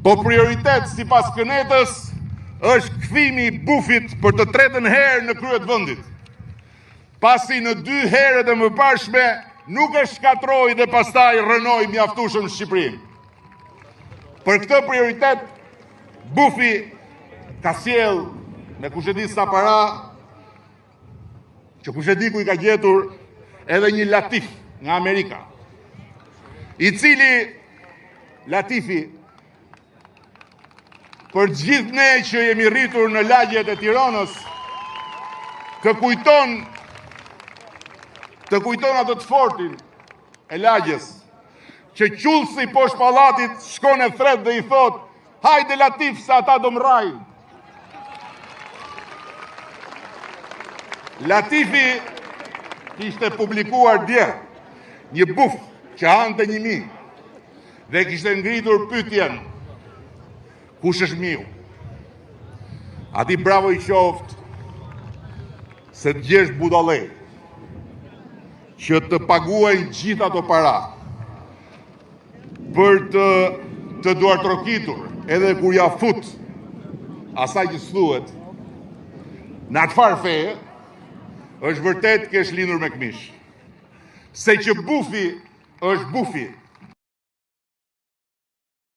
Po prioritet si pas Kënetës është kthimi i Bufit për të tretën herë në krye të vendit. Pasi në 2 herët e mëparshme nuk e shkatroi dhe pastaj rënoi mjaftueshëm në Shqipëri. Për këtë prioritet Bufi ka sjell me kush e di sa para, që kush e di ku i ka gjetur edhe një latif nga Amerika, i cili latifi për gjithë ne që jemi rritur në lagjet e Tiranës të kujton atë të fortin e lagjes, që qullsi poshtë pallatit shkon e thret dhe i thot: hajde Latif se ata do mrajnë. Latifi kishte publikuar dje një buf që hante 1000 dhe kishte ngritur pyetjen: kush është miu? Ati bravo i qoftë se të gjesh budallë që të paguajnë gjithë ato para për të duartrokitur edhe kur ja fut asaj që thuhet në atë farë feje, është vërtet kesh lindur me këmish. Se që Bufi është Bufi,